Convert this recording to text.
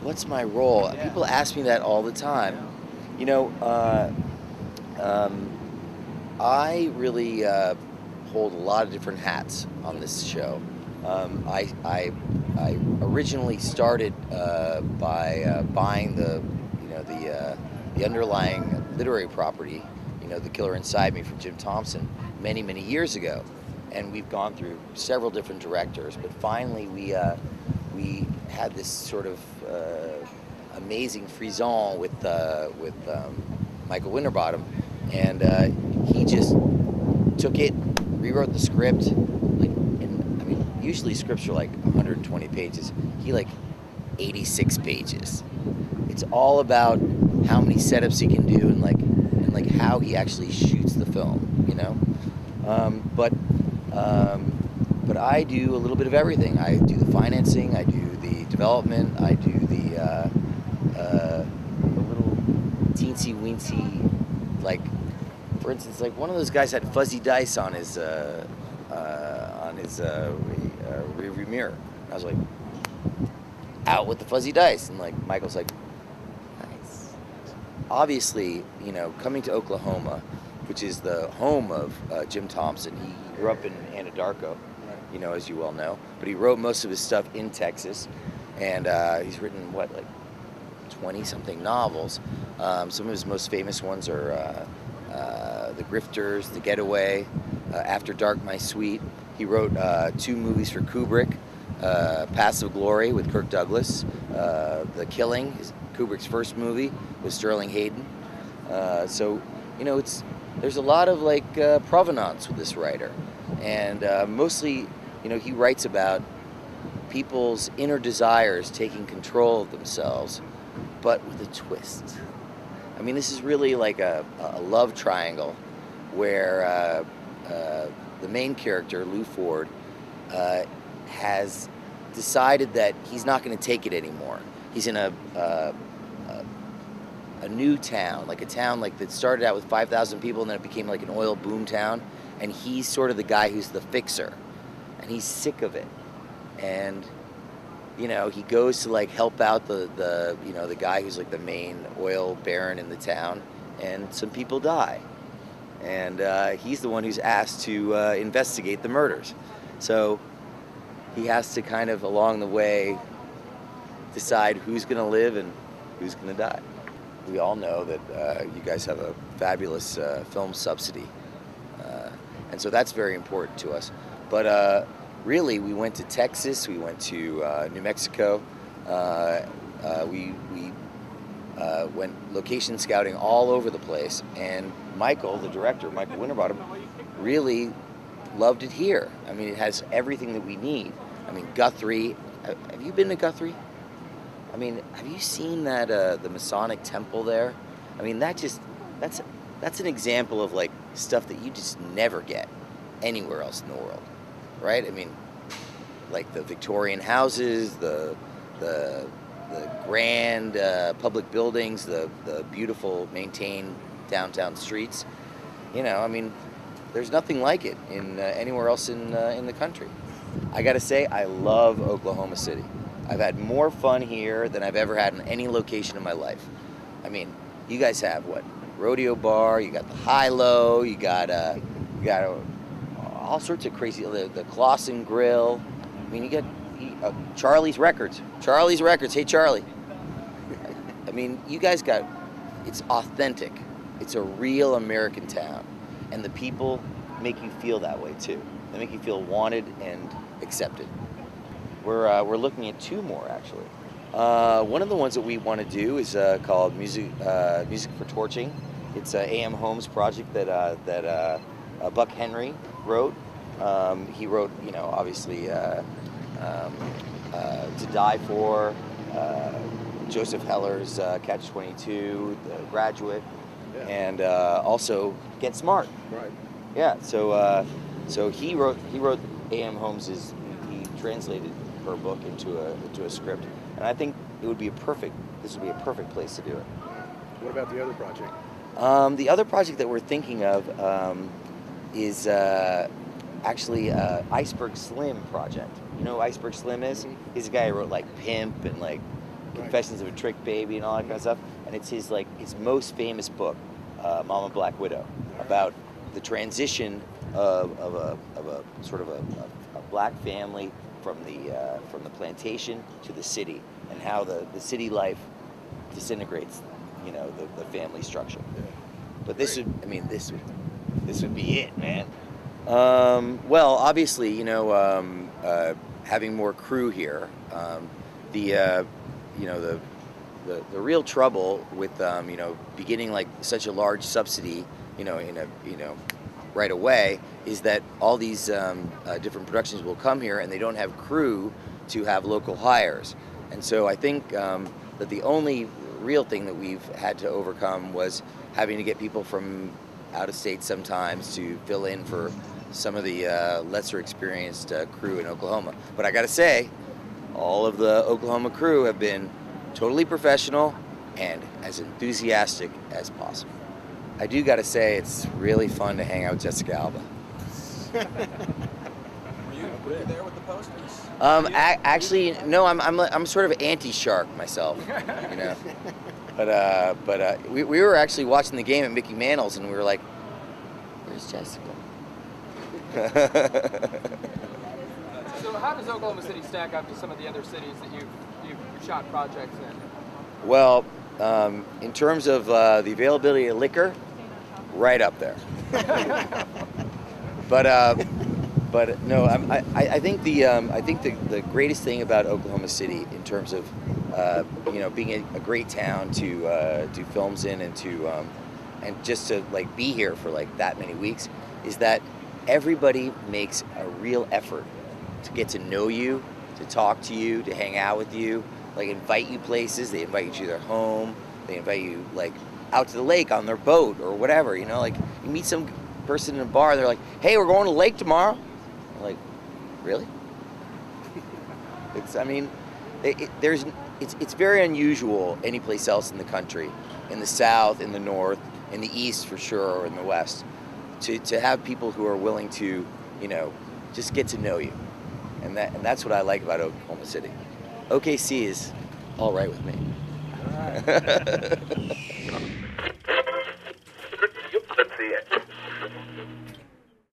what's my role? Yeah. People ask me that all the time. You know, um, I really hold a lot of different hats on this show. I originally started by buying the underlying literary property, The Killer Inside Me from Jim Thompson, many many years ago, and we've gone through several different directors, but finally we had this sort of amazing frisson with Michael Winterbottom, and he just took it, rewrote the script, like, and I mean, usually scripts are like 120 pages. He like 86 pages. It's all about how many setups he can do and how he actually shoots the film, Um, but um, but I do a little bit of everything. I do the financing, I do the development, I do the little teensy weensy, like, for instance, like one of those guys had fuzzy dice on his rearview mirror. I was like, out with the fuzzy dice, and like Michael's like, nice. Obviously, coming to Oklahoma, which is the home of Jim Thompson. He grew up in Anadarko, as you well know, but he wrote most of his stuff in Texas, and he's written like 20-something novels. Some of his most famous ones are The Grifters, The Getaway, After Dark, My Sweet. He wrote 2 movies for Kubrick, Passive Glory with Kirk Douglas, The Killing, Kubrick's first movie with Sterling Hayden. So there's a lot of provenance with this writer, and mostly he writes about people's inner desires taking control of themselves, but with a twist. I mean, this is really like a love triangle where the main character, Lou Ford, has decided that he's not going to take it anymore. He's in a new town, like a town that started out with 5,000 people, and then it became like an oil boom town, and he's sort of the guy who's the fixer, and he's sick of it. And he goes to help out the guy who's like the main oil baron in the town, and some people die, and he's the one who's asked to investigate the murders. So he has to kind of along the way decide who's going to live and who's going to die. We all know that you guys have a fabulous film subsidy, and so that's very important to us. But really, we went to Texas, we went to New Mexico, we went location scouting all over the place, and Michael, the director, Michael Winterbottom, really loved it here. I mean, it has everything that we need. I mean, Guthrie, have you been to Guthrie? I mean, have you seen that the Masonic temple there? I mean, that's an example of stuff that you just never get anywhere else in the world, right? I mean, like the Victorian houses, the grand public buildings, the beautiful maintained downtown streets. I mean, there's nothing like it in anywhere else in the country. I got to say, I love Oklahoma City. I've had more fun here than I've ever had in any location in my life. I mean, you guys have what? Rodeo Bar, you got the High-Low, you got all sorts of crazy, the Clausen Grill. I mean, you got Charlie's Records. Charlie's Records, hey Charlie. I mean, you guys it's authentic. It's a real American town. And the people make you feel that way too. They make you feel wanted and accepted. We're looking at 2 more actually. One of the ones that we want to do is called Music for Torching. It's a A.M. Holmes project that Buck Henry wrote. He wrote, obviously, To Die For, Joseph Heller's Catch-22, The Graduate, yeah. And also Get Smart. Right. Yeah. So he wrote A.M. Holmes's. He translated her book into a script, and I think this would be a perfect place to do it. What about the other project? The other project that we're thinking of is actually Iceberg Slim project. You know who Iceberg Slim is? He's a guy who wrote Pimp and Confessions of a Trick Baby and all that kind of stuff. And it's his most famous book, Mama Black Widow, about the transition of a sort of a black family from the plantation to the city, and how the city life disintegrates, the family structure. But this would be it, man. Well, obviously, having more crew here, the real trouble with beginning like such a large subsidy, right away, is that all these different productions will come here and they don't have crew to have local hires. And so I think that the only real thing that we've had to overcome was having to get people from out of state sometimes to fill in for some of the lesser experienced crew in Oklahoma. But I gotta say, all of the Oklahoma crew have been totally professional and as enthusiastic as possible. I do gotta say, it's really fun to hang out with Jessica Alba. Were you there with the posters? Actually, no. I'm sort of anti-shark myself, But we were actually watching the game at Mickey Mantle's, and we were like, "Where's Jessica?" So how does Oklahoma City stack up to some of the other cities that you've shot projects in? Well, in terms of the availability of liquor, right up there. But no, I think the greatest thing about Oklahoma City, in terms of being a great town to do films in and just to be here for that many weeks, is that everybody makes a real effort to get to know you, to talk to you, to hang out with you, invite you places. They invite you to their home. They invite you out to the lake on their boat or whatever. You meet some person in a bar, they're like, "Hey, we're going to the lake tomorrow." I'm like, really? It's very unusual anyplace else in the country, in the South, in the North, in the East for sure, or in the West, to have people who are willing to, just get to know you, and that's what I like about Oklahoma City. OKC is all right with me.